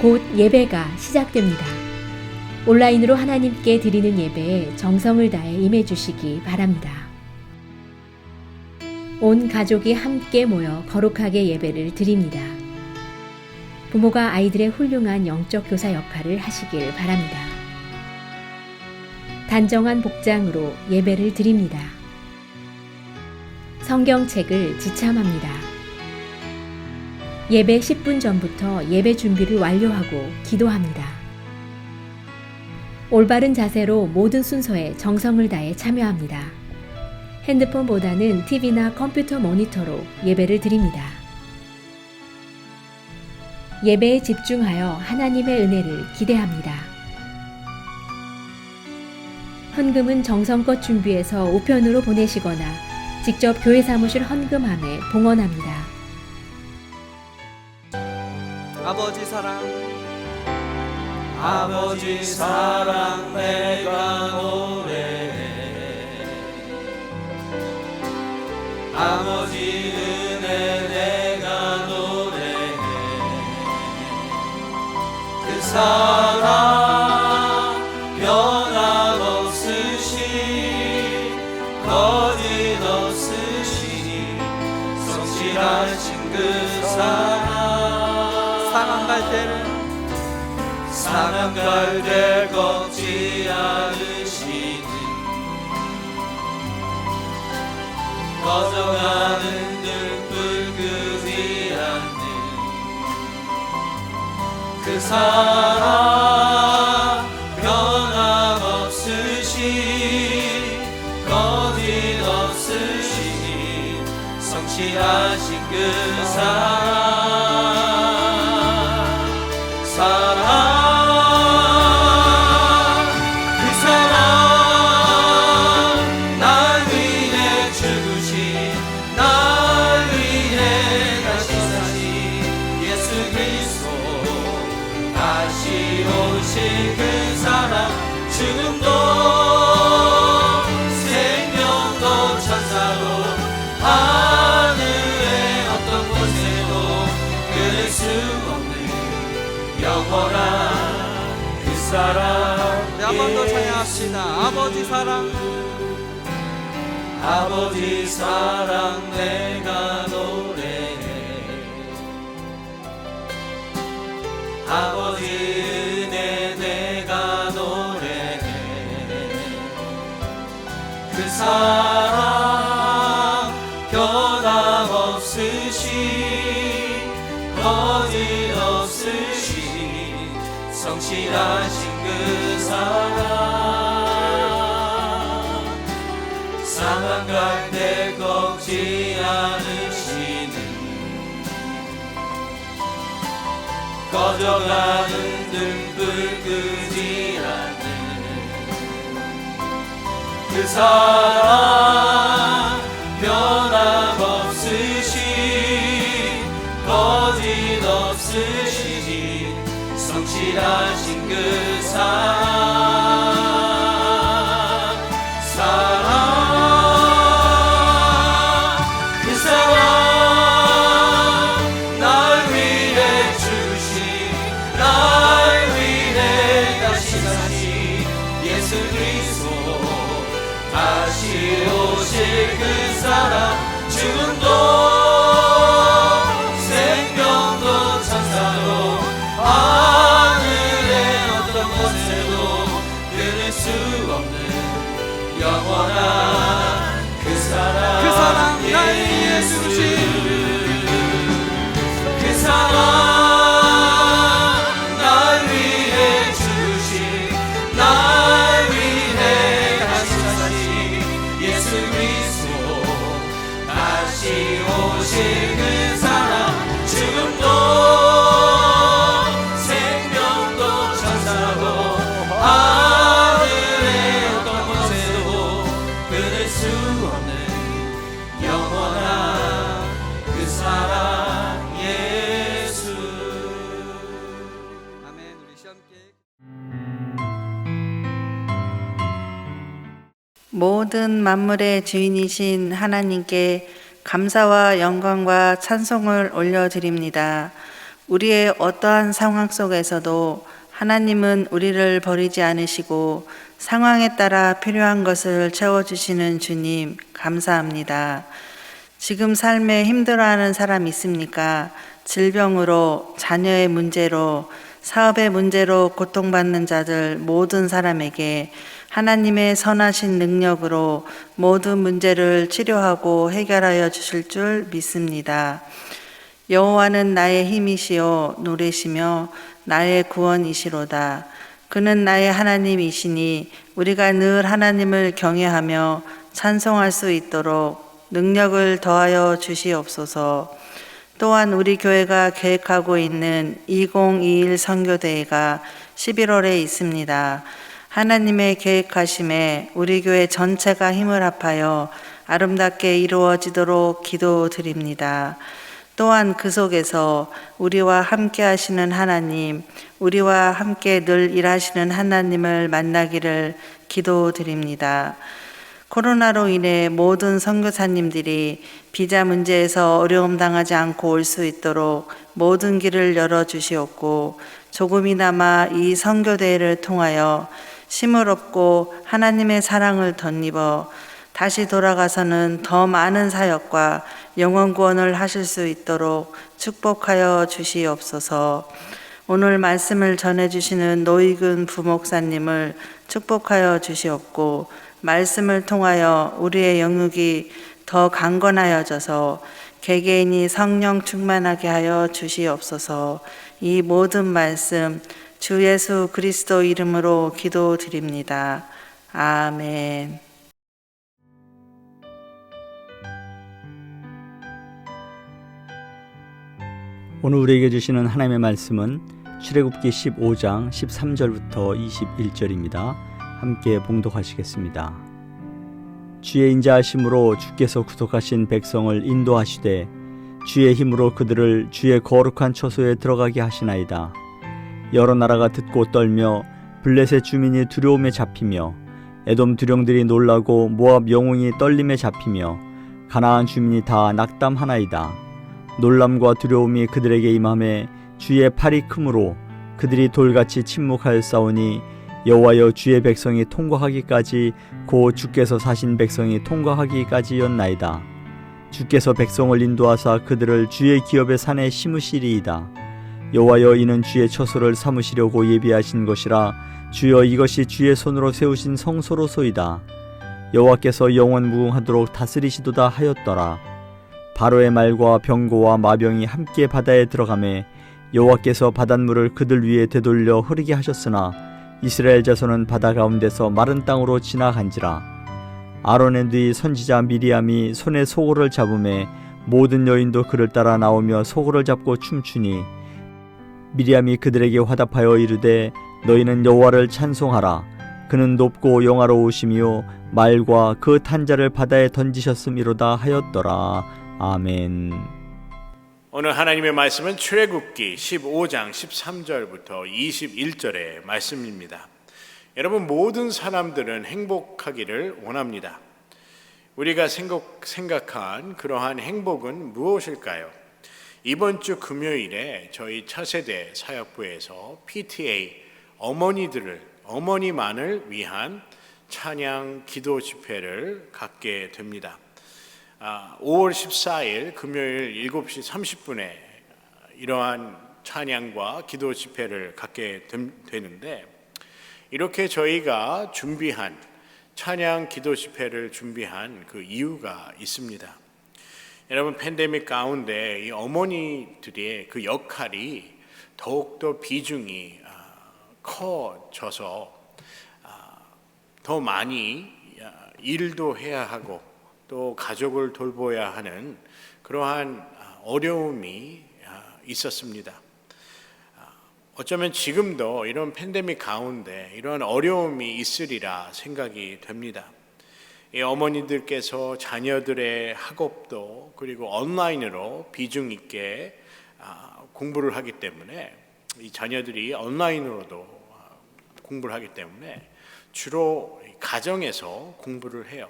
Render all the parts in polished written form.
곧 예배가 시작됩니다. 온라인으로 하나님께 드리는 예배에 정성을 다해 임해 주시기 바랍니다. 온 가족이 함께 모여 거룩하게 예배를 드립니다. 부모가 아이들의 훌륭한 영적 교사 역할을 하시길 바랍니다. 단정한 복장으로 예배를 드립니다. 성경책을 지참합니다. 예배 10분 전부터 예배 준비를 완료하고 기도합니다. 올바른 자세로 모든 순서에 정성을 다해 참여합니다. 핸드폰보다는 TV나 컴퓨터 모니터로 예배를 드립니다. 예배에 집중하여 하나님의 은혜를 기대합니다. 헌금은 정성껏 준비해서 우편으로 보내시거나 직접 교회 사무실 헌금함에 봉헌합니다. 아버지 사랑, 아버지 사랑 내가 노래해. 아버지 은혜 내가 노래해. 그 사랑 변함없으시 거짓없으시 성실하신 그 사랑. 상한 갈 때를 상한 갈 때 꺾지 않으시는 꺼져가는 등불 끄지 않는 그 사랑 변함없으시 거짓없으시 성실하신 그 사랑. 죽음도 생명도 천사도 하늘의 어떤 곳에도 끊을 수 없는 영원한 그 사랑. 네, 한 번 더 찬양합시다. 아버지 사랑, 아버지 사랑 내가 노래해. 아버지 은혜 내가 노래해. 그 사랑 변함없으시 거짓없으시 성실하신 그 사랑. 상한 갈 때 꺾지 않으시는 꺼져가는 등불 끄지 않는 그 사랑 변함없으시 거짓없으시 성실하신 그 사랑. 그 사랑 날 위해 주신 날 위해 다시 예수 그리스도 다시 오실 그 사랑. 죽음도 생명도 천사도 하늘의 어떤 곳에도 끊을 수 없는 영원한 그 사랑. 그 사랑 날 위해 주신 그 사랑 날 위해 주신 날 위해 다시 예수 그리스도 다시 오실 그 사랑. 죽음도 생명도 천사도 하늘의 어떤 곳에도 끊을 수 없는 영원한 그 사랑 예수. 아멘. 우리 시험께 모든 만물의 주인이신 하나님께 감사와 영광과 찬송을 올려드립니다. 우리의 어떠한 상황 속에서도 하나님은 우리를 버리지 않으시고 상황에 따라 필요한 것을 채워주시는 주님, 감사합니다. 지금 삶에 힘들어하는 사람 있습니까? 질병으로, 자녀의 문제로, 사업의 문제로 고통받는 자들 모든 사람에게 하나님의 선하신 능력으로 모든 문제를 치료하고 해결하여 주실 줄 믿습니다. 여호와는 나의 힘이시요 노래시며 나의 구원이시로다. 그는 나의 하나님이시니 우리가 늘 하나님을 경외하며 찬송할 수 있도록 능력을 더하여 주시옵소서. 또한 우리 교회가 계획하고 있는 2021 선교대회가 11월에 있습니다. 하나님의 계획하심에 우리 교회 전체가 힘을 합하여 아름답게 이루어지도록 기도드립니다. 또한 그 속에서 우리와 함께 하시는 하나님, 우리와 함께 늘 일하시는 하나님을 만나기를 기도드립니다. 코로나로 인해 모든 선교사님들이 비자 문제에서 어려움 당하지 않고 올 수 있도록 모든 길을 열어주시옵고, 조금이나마 이 선교대회를 통하여 힘을 얻고 하나님의 사랑을 덧입어 다시 돌아가서는 더 많은 사역과 영혼 구원을 하실 수 있도록 축복하여 주시옵소서. 오늘 말씀을 전해주시는 노익은 부목사님을 축복하여 주시옵고, 말씀을 통하여 우리의 영육이 더 강건하여져서 개개인이 성령 충만하게 하여 주시옵소서. 이 모든 말씀 주 예수 그리스도 이름으로 기도드립니다. 아멘. 오늘 우리에게 주시는 하나님의 말씀은 출애굽기 15장 13절부터 21절입니다. 함께 봉독하시겠습니다. 주의 인자하심으로 주께서 구속하신 백성을 인도하시되 주의 힘으로 그들을 주의 거룩한 처소에 들어가게 하시나이다. 여러 나라가 듣고 떨며 블레셋 주민이 두려움에 잡히며 에돔 두령들이 놀라고 모압 영웅이 떨림에 잡히며 가나안 주민이 다 낙담하나이다. 놀람과 두려움이 그들에게 임함에 주의 팔이 크므로 그들이 돌같이 침묵하였사오니 여호와여 주의 백성이 통과하기까지 곧 주께서 사신 백성이 통과하기까지였나이다. 주께서 백성을 인도하사 그들을 주의 기업의 산에 심으시리이다. 여호와여 이는 주의 처소를 삼으시려고 예비하신 것이라. 주여 이것이 주의 손으로 세우신 성소로소이다. 여호와께서 영원 무궁하도록 다스리시도다 하였더라. 바로의 말과 병고와 마병이 함께 바다에 들어가매 여호와께서 바닷물을 그들 위에 되돌려 흐르게 하셨으나 이스라엘 자손은 바다 가운데서 마른 땅으로 지나간지라. 아론의 뒤 선지자 미리암이 손에 소고를 잡음에 모든 여인도 그를 따라 나오며 소고를 잡고 춤추니 미리암이 그들에게 화답하여 이르되 너희는 여호와를 찬송하라. 그는 높고 영화로우시며 말과 그 탄 자를 바다에 던지셨음이로다 하였더라. 아멘. 오늘 하나님의 말씀은 출애굽기 15장 13절부터 21절의 말씀입니다. 여러분, 모든 사람들은 행복하기를 원합니다. 우리가 생각한 그러한 행복은 무엇일까요? 이번 주 금요일에 저희 차세대 사역부에서 PTA 어머니만을 위한 찬양 기도 집회를 갖게 됩니다. 5월 14일 금요일 7시 30분에 이러한 찬양과 기도 집회를 갖게 되는데, 이렇게 저희가 준비한 찬양 기도 집회를 준비한 그 이유가 있습니다. 여러분, 팬데믹 가운데 이 어머니들의 그 역할이 더욱더 비중이 커져서 더 많이 일도 해야 하고 또 가족을 돌보아야 하는 그러한 어려움이 있었습니다. 어쩌면 지금도 이런 팬데믹 가운데 이런 어려움이 있으리라 생각이 됩니다. 이 어머니들께서 자녀들의 학업도 그리고 온라인으로 비중 있게 공부를 하기 때문에, 이 자녀들이 온라인으로도 공부를 하기 때문에 주로 가정에서 공부를 해요.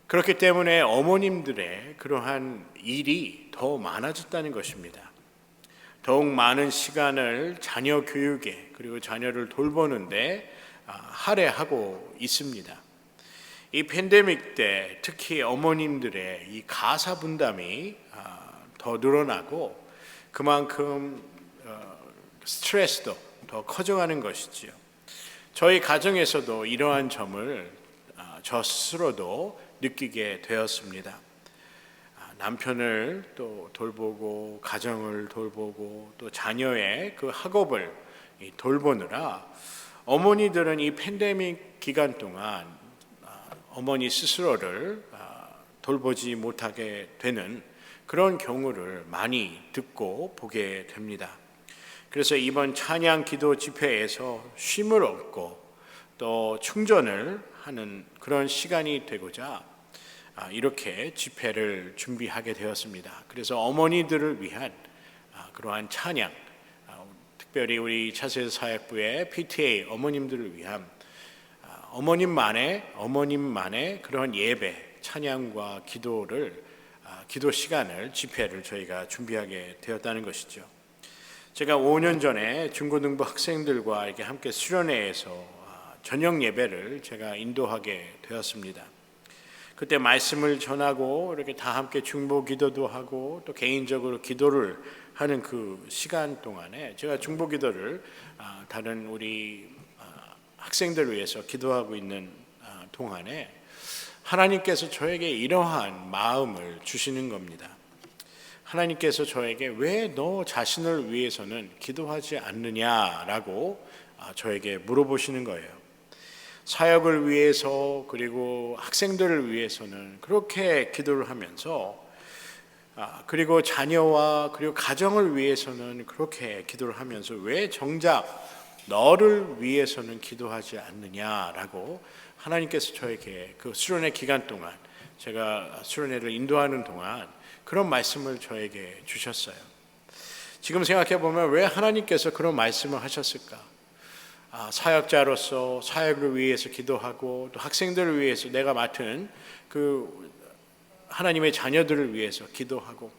그렇기 때문에 어머님들의 그러한 일이 더 많아졌다는 것입니다. 더욱 많은 시간을 자녀 교육에 그리고 자녀를 돌보는데 할애하고 있습니다. 이 팬데믹 때 특히 어머님들의 이 가사 분담이 더 늘어나고 그만큼 스트레스도 더 커져가는 것이지요. 저희 가정에서도 이러한 점을 저 스스로도 느끼게 되었습니다. 남편을 또 돌보고 가정을 돌보고 또 자녀의 그 학업을 돌보느라 어머니들은 이 팬데믹 기간 동안 어머니 스스로를 돌보지 못하게 되는 그런 경우를 많이 듣고 보게 됩니다. 그래서 이번 찬양 기도 집회에서 쉼을 얻고 또 충전을 하는 그런 시간이 되고자 이렇게 집회를 준비하게 되었습니다. 그래서 어머니들을 위한 그러한 찬양, 특별히 우리 차세대 사역부의 PTA 어머님들을 위한 어머님만의 그런 예배, 찬양과 기도 시간을 집회를 저희가 준비하게 되었다는 것이죠. 제가 5년 전에 중고등부 학생들과 이렇게 함께 수련회에서 저녁 예배를 제가 인도하게 되었습니다. 그때 말씀을 전하고 이렇게 다 함께 중보 기도도 하고 또 개인적으로 기도를 하는 그 시간 동안에 제가 중보 기도를 다른 우리 학생들을 위해서 기도하고 있는 동안에 하나님께서 저에게 이러한 마음을 주시는 겁니다. 하나님께서 저에게 왜 너 자신을 위해서는 기도하지 않느냐라고 저에게 물어보시는 거예요. 사역을 위해서 그리고 학생들을 위해서는 그렇게 기도를 하면서 그리고 자녀와 그리고 가정을 위해서는 그렇게 기도를 하면서 왜 정작 너를 위해서는 기도하지 않느냐라고 하나님께서 저에게 그 수련회 기간 동안 제가 수련회를 인도하는 동안 그런 말씀을 저에게 주셨어요. 지금 생각해 보면 왜 하나님께서 그런 말씀을 하셨을까? 사역자로서 사역을 위해서 기도하고 또 학생들을 위해서 내가 맡은 그 하나님의 자녀들을 위해서 기도하고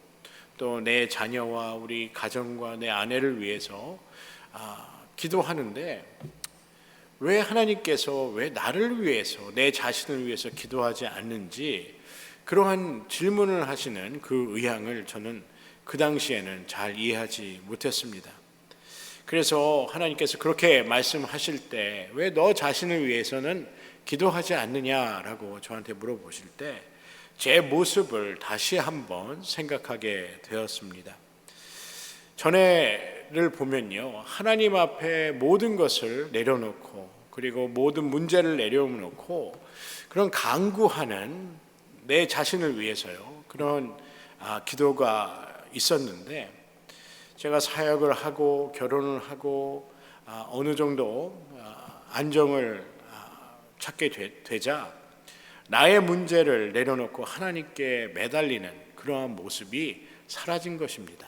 또 내 자녀와 우리 가정과 내 아내를 위해서 기도하는데 왜 하나님께서 왜 나를 위해서 내 자신을 위해서 기도하지 않는지 그러한 질문을 하시는 그 의향을 저는 그 당시에는 잘 이해하지 못했습니다. 그래서 하나님께서 그렇게 말씀하실 때 왜 너 자신을 위해서는 기도하지 않느냐라고 저한테 물어보실 때 제 모습을 다시 한번 생각하게 되었습니다. 전에를 보면요, 하나님 앞에 모든 것을 내려놓고 그리고 모든 문제를 내려놓고 그런 간구하는 내 자신을 위해서요 그런 기도가 있었는데 제가 사역을 하고 결혼을 하고 어느 정도 안정을 찾게 되자 나의 문제를 내려놓고 하나님께 매달리는 그러한 모습이 사라진 것입니다.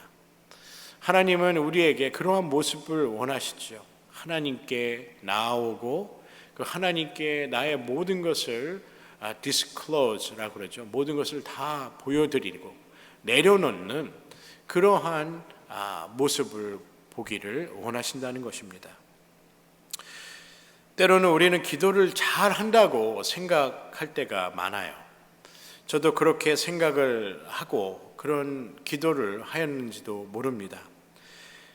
하나님은 우리에게 그러한 모습을 원하시죠. 하나님께 나아오고 그 하나님께 나의 모든 것을 disclose라고 그러죠. 모든 것을 다 보여드리고 내려놓는 그러한 모습을 보기를 원하신다는 것입니다. 때로는 우리는 기도를 잘 한다고 생각할 때가 많아요. 저도 그렇게 생각을 하고 그런 기도를 하였는지도 모릅니다.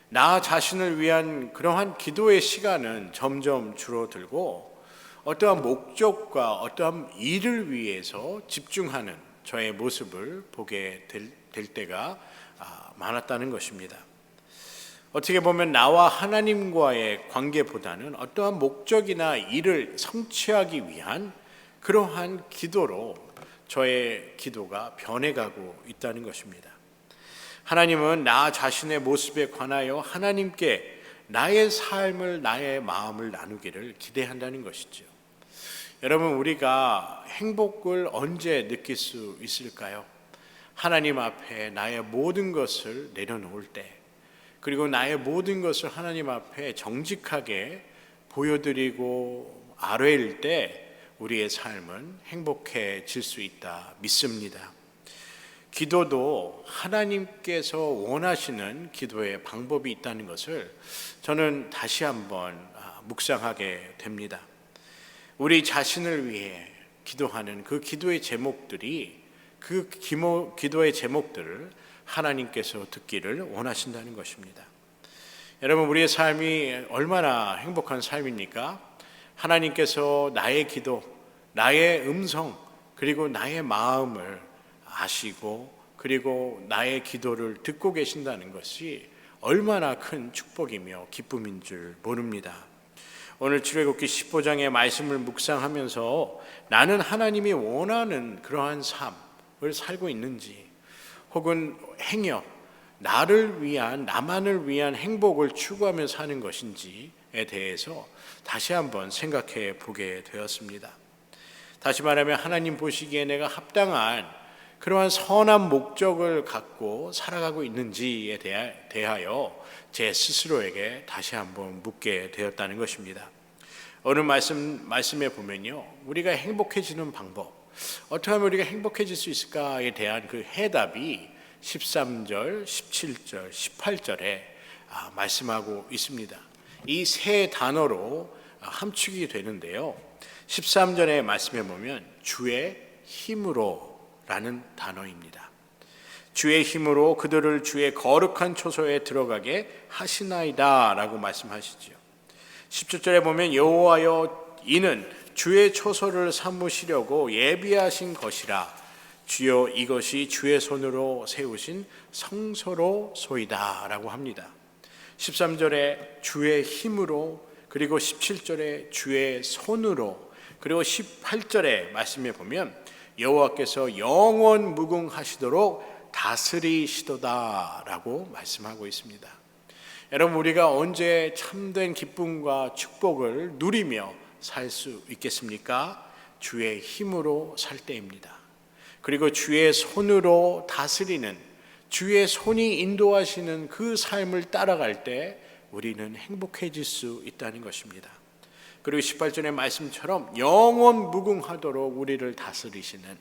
나 자신을 위한 그러한 기도의 시간은 점점 줄어들고 어떠한 목적과 어떠한 일을 위해서 집중하는 저의 모습을 보게 될 때가 많았다는 것입니다. 어떻게 보면 나와 하나님과의 관계보다는 어떠한 목적이나 일을 성취하기 위한 그러한 기도로 저의 기도가 변해가고 있다는 것입니다. 하나님은 나 자신의 모습에 관하여 하나님께 나의 삶을 나의 마음을 나누기를 기대한다는 것이죠. 여러분, 우리가 행복을 언제 느낄 수 있을까요? 하나님 앞에 나의 모든 것을 내려놓을 때, 그리고 나의 모든 것을 하나님 앞에 정직하게 보여드리고 아뢰일 때 우리의 삶은 행복해질 수 있다 믿습니다. 기도도 하나님께서 원하시는 기도의 방법이 있다는 것을 저는 다시 한번 묵상하게 됩니다. 우리 자신을 위해 기도하는 그 기도의 제목들이 그 기도의 제목들을 하나님께서 듣기를 원하신다는 것입니다. 여러분, 우리의 삶이 얼마나 행복한 삶입니까? 하나님께서 나의 기도, 나의 음성, 그리고 나의 마음을 아시고 그리고 나의 기도를 듣고 계신다는 것이 얼마나 큰 축복이며 기쁨인 줄 모릅니다. 오늘 출애굽기 15장의 말씀을 묵상하면서 나는 하나님이 원하는 그러한 삶을 살고 있는지, 혹은 행여 나를 위한, 나만을 위한 행복을 추구하며 사는 것인지에 대해서 다시 한번 생각해 보게 되었습니다. 다시 말하면 하나님 보시기에 내가 합당한 그러한 선한 목적을 갖고 살아가고 있는지에 대하여 제 스스로에게 다시 한번 묻게 되었다는 것입니다. 오늘 말씀에 보면요, 우리가 행복해지는 방법, 어떻게 하면 우리가 행복해질 수 있을까에 대한 그 해답이 13절, 17절, 18절에 말씀하고 있습니다. 이 세 단어로 함축이 되는데요, 13절의 말씀에 보면 주의 힘으로 라는 단어입니다. 주의 힘으로 그들을 주의 거룩한 초소에 들어가게 하시나이다 라고 말씀하시죠. 17절에 보면 여호와여 이는 주의 초소를 삼으시려고 예비하신 것이라 주여 이것이 주의 손으로 세우신 성소로소이다 라고 합니다. 13절에 주의 힘으로, 그리고 17절에 주의 손으로, 그리고 18절의 말씀에 보면 여호와께서 영원 무궁하시도록 다스리시도다 라고 말씀하고 있습니다. 여러분, 우리가 언제 참된 기쁨과 축복을 누리며 살 수 있겠습니까? 주의 힘으로 살 때입니다. 그리고 주의 손으로 다스리는, 주의 손이 인도하시는 그 삶을 따라갈 때 우리는 행복해질 수 있다는 것입니다. 그리고 18절의 말씀처럼 영원 무궁하도록 우리를 다스리시는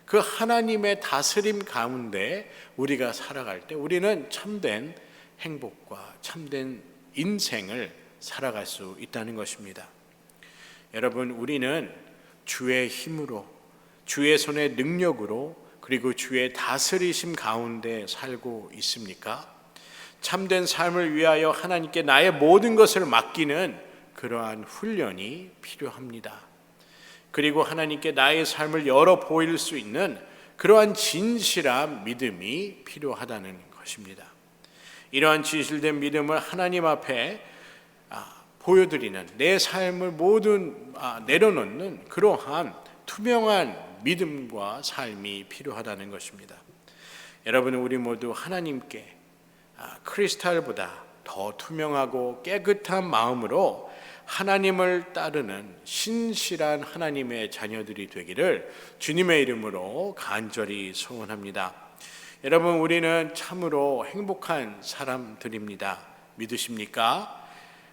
그 하나님의 다스림 가운데 우리가 살아갈 때 우리는 참된 행복과 참된 인생을 살아갈 수 있다는 것입니다. 여러분, 우리는 주의 힘으로, 주의 손의 능력으로, 그리고 주의 다스리심 가운데 살고 있습니까? 참된 삶을 위하여 하나님께 나의 모든 것을 맡기는 그러한 훈련이 필요합니다. 그리고 하나님께 나의 삶을 열어 보일 수 있는 그러한 진실한 믿음이 필요하다는 것입니다. 이러한 진실된 믿음을 하나님 앞에 보여드리는, 내 삶을 모든 내려놓는 그러한 투명한 믿음과 삶이 필요하다는 것입니다. 여러분, 우리 모두 하나님께 크리스탈보다 더 투명하고 깨끗한 마음으로 하나님을 따르는 신실한 하나님의 자녀들이 되기를 주님의 이름으로 간절히 소원합니다. 여러분, 우리는 참으로 행복한 사람들입니다. 믿으십니까?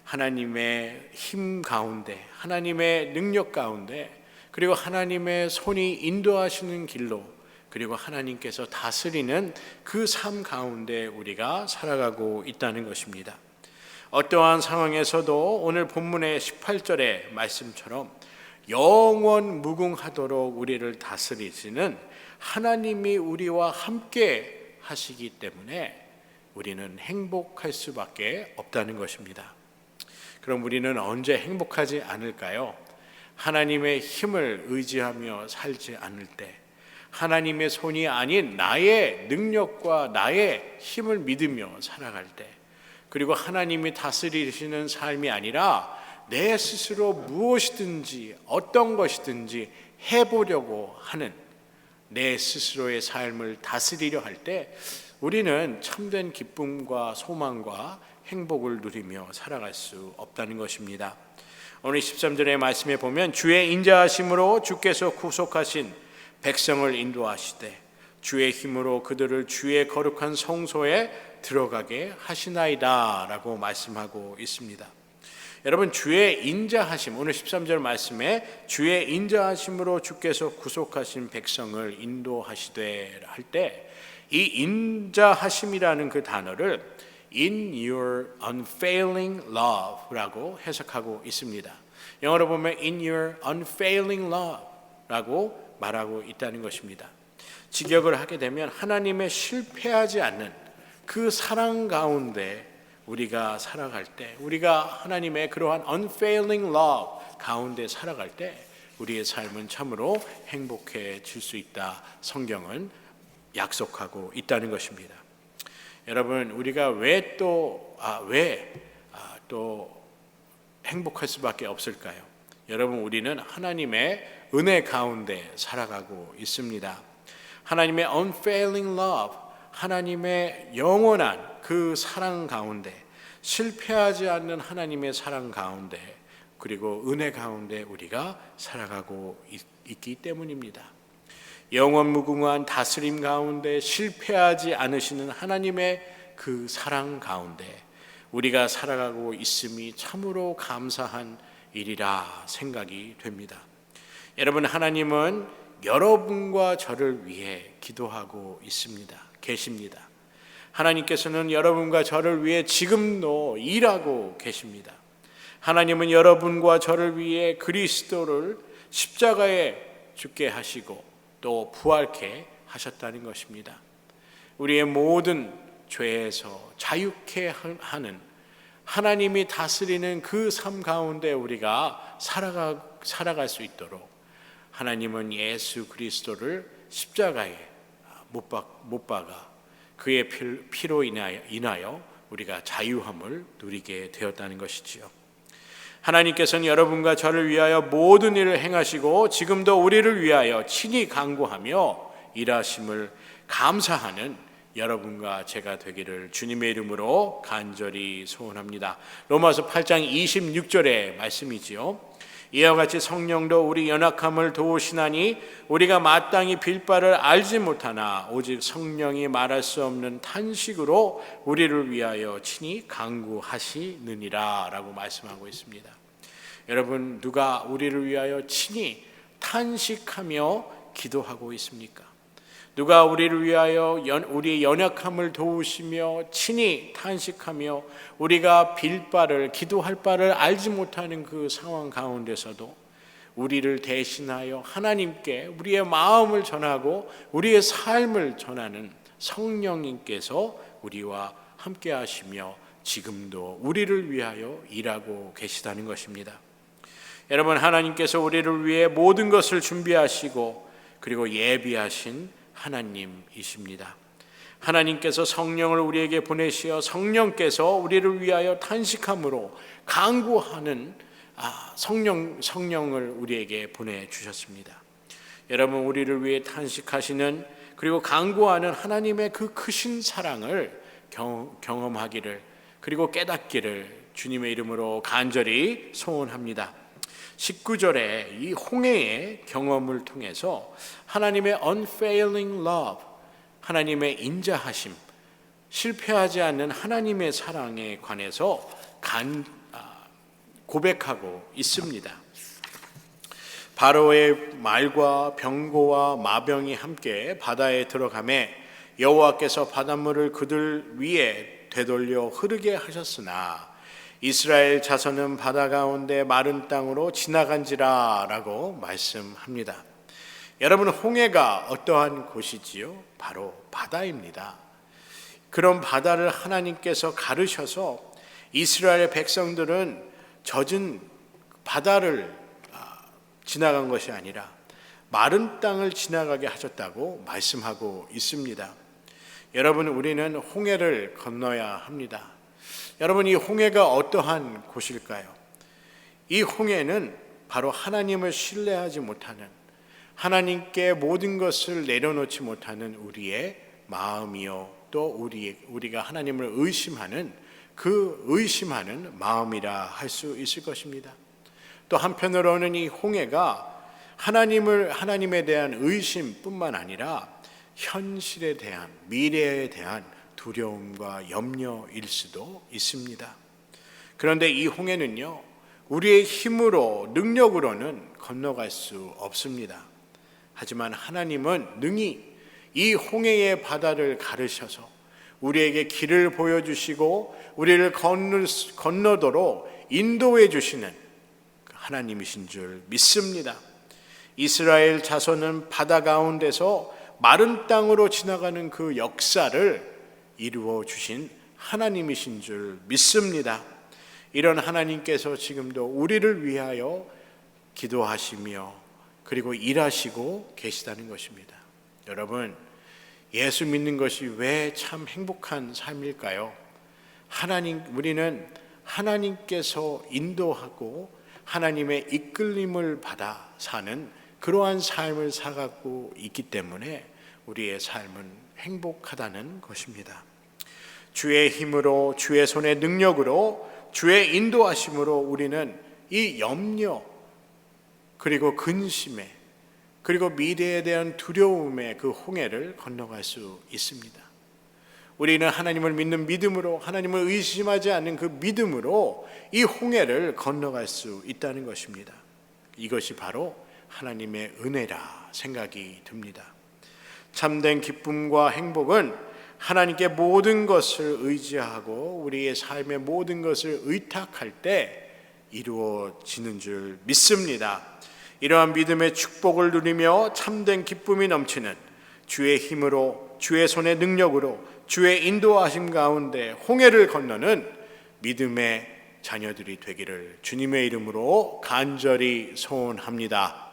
하나님의 힘 가운데, 하나님의 능력 가운데, 그리고 하나님의 손이 인도하시는 길로, 그리고 하나님께서 다스리는 그 삶 가운데 우리가 살아가고 있다는 것입니다. 어떠한 상황에서도 오늘 본문의 18절의 말씀처럼 영원 무궁하도록 우리를 다스리시는 하나님이 우리와 함께 하시기 때문에 우리는 행복할 수밖에 없다는 것입니다. 그럼 우리는 언제 행복하지 않을까요? 하나님의 힘을 의지하며 살지 않을 때, 하나님의 손이 아닌 나의 능력과 나의 힘을 믿으며 살아갈 때, 그리고 하나님이 다스리시는 삶이 아니라 내 스스로 무엇이든지 어떤 것이든지 해보려고 하는 내 스스로의 삶을 다스리려 할 때 우리는 참된 기쁨과 소망과 행복을 누리며 살아갈 수 없다는 것입니다. 오늘 13절의 말씀에 보면 주의 인자하심으로 주께서 구속하신 백성을 인도하시되 주의 힘으로 그들을 주의 거룩한 성소에 들어가게 하시나이다 라고 말씀하고 있습니다. 여러분, 주의 인자하심, 오늘 13절 말씀에 주의 인자하심으로 주께서 구속하신 백성을 인도하시되 할 때 이 인자하심이라는 그 단어를 in your unfailing love라고 해석하고 있습니다. 영어로 보면 in your unfailing love라고 말하고 있다는 것입니다. 직역을 하게 되면 하나님의 실패하지 않는 그 사랑 가운데 우리가 살아갈 때, 우리가 하나님의 그러한 unfailing love 가운데 살아갈 때 우리의 삶은 참으로 행복해질 수 있다. 성경은 약속하고 있다는 것입니다. 여러분, 우리가 왜 또 행복할 수밖에 없을까요? 여러분, 우리는 하나님의 은혜 가운데 살아가고 있습니다. 하나님의 unfailing love, 하나님의 영원한 그 사랑 가운데, 실패하지 않는 하나님의 사랑 가운데, 그리고 은혜 가운데 우리가 살아가고 있기 때문입니다. 영원 무궁한 다스림 가운데 실패하지 않으시는 하나님의 그 사랑 가운데 우리가 살아가고 있음이 참으로 감사한 일이라 생각이 됩니다. 여러분, 하나님은 여러분과 저를 위해 기도하고 계십니다. 하나님께서는 여러분과 저를 위해 지금도 일하고 계십니다. 하나님은 여러분과 저를 위해 그리스도를 십자가에 죽게 하시고 또 부활케 하셨다는 것입니다. 우리의 모든 죄에서 자유케 하는 하나님이 다스리는 그 삶 가운데 우리가 살아갈 수 있도록 하나님은 예수 그리스도를 십자가에 못 박아 그의 피로 인하여 우리가 자유함을 누리게 되었다는 것이지요. 하나님께서는 여러분과 저를 위하여 모든 일을 행하시고 지금도 우리를 위하여 친히 간구하며 일하심을 감사하는 여러분과 제가 되기를 주님의 이름으로 간절히 소원합니다. 로마서 8장 26절의 말씀이지요. 이와 같이 성령도 우리 연약함을 도우시나니 우리가 마땅히 빌 바를 알지 못하나 오직 성령이 말할 수 없는 탄식으로 우리를 위하여 친히 간구하시느니라 라고 말씀하고 있습니다. 여러분, 누가 우리를 위하여 친히 탄식하며 기도하고 있습니까? 누가 우리를 위하여 우리의 연약함을 도우시며 친히 탄식하며 우리가 빌 바를 기도할 바를 알지 못하는 그 상황 가운데서도 우리를 대신하여 하나님께 우리의 마음을 전하고 우리의 삶을 전하는 성령님께서 우리와 함께 하시며 지금도 우리를 위하여 일하고 계시다는 것입니다. 여러분, 하나님께서 우리를 위해 모든 것을 준비하시고 그리고 예비하신 하나님이십니다. 하나님께서 성령을 우리에게 보내시어 성령께서 우리를 위하여 탄식함으로 간구하는 성령을 우리에게 보내주셨습니다. 여러분, 우리를 위해 탄식하시는 그리고 간구하는 하나님의 그 크신 사랑을 경험하기를 그리고 깨닫기를 주님의 이름으로 간절히 소원합니다. 19절에 이 홍해의 경험을 통해서 하나님의 unfailing love, 하나님의 인자하심, 실패하지 않는 하나님의 사랑에 관해서 고백하고 있습니다. 바로의 말과 병고와 마병이 함께 바다에 들어가매 여호와께서 바닷물을 그들 위에 되돌려 흐르게 하셨으나 이스라엘 자손은 바다 가운데 마른 땅으로 지나간지라 라고 말씀합니다. 여러분, 홍해가 어떠한 곳이지요? 바로 바다입니다. 그런 바다를 하나님께서 가르셔서 이스라엘 백성들은 젖은 바다를 지나간 것이 아니라 마른 땅을 지나가게 하셨다고 말씀하고 있습니다. 여러분, 우리는 홍해를 건너야 합니다. 여러분, 이 홍해가 어떠한 곳일까요? 이 홍해는 바로 하나님을 신뢰하지 못하는, 하나님께 모든 것을 내려놓지 못하는 우리의 마음이요, 또 우리가 하나님을 의심하는 그 의심하는 마음이라 할 수 있을 것입니다. 또 한편으로는 이 홍해가 하나님에 대한 의심뿐만 아니라 현실에 대한, 미래에 대한 두려움과 염려일 수도 있습니다. 그런데 이 홍해는요, 우리의 힘으로 능력으로는 건너갈 수 없습니다. 하지만 하나님은 능히 이 홍해의 바다를 가르셔서 우리에게 길을 보여주시고 우리를 건너도록 인도해 주시는 하나님이신 줄 믿습니다. 이스라엘 자손은 바다 가운데서 마른 땅으로 지나가는 그 역사를 이루어 주신 하나님이신 줄 믿습니다. 이런 하나님께서 지금도 우리를 위하여 기도하시며 그리고 일하시고 계시다는 것입니다. 여러분, 예수 믿는 것이 왜 참 행복한 삶일까요? 우리는 하나님께서 인도하고 하나님의 이끌림을 받아 사는 그러한 삶을 살아가고 있기 때문에 우리의 삶은 행복하다는 것입니다. 주의 힘으로, 주의 손의 능력으로, 주의 인도하심으로 우리는 이 염려 그리고 근심에 그리고 미래에 대한 두려움의 그 홍해를 건너갈 수 있습니다. 우리는 하나님을 믿는 믿음으로, 하나님을 의심하지 않는 그 믿음으로 이 홍해를 건너갈 수 있다는 것입니다. 이것이 바로 하나님의 은혜라 생각이 듭니다. 참된 기쁨과 행복은 하나님께 모든 것을 의지하고 우리의 삶의 모든 것을 의탁할 때 이루어지는 줄 믿습니다. 이러한 믿음의 축복을 누리며 참된 기쁨이 넘치는 주의 힘으로, 주의 손의 능력으로, 주의 인도하심 가운데 홍해를 건너는 믿음의 자녀들이 되기를 주님의 이름으로 간절히 소원합니다.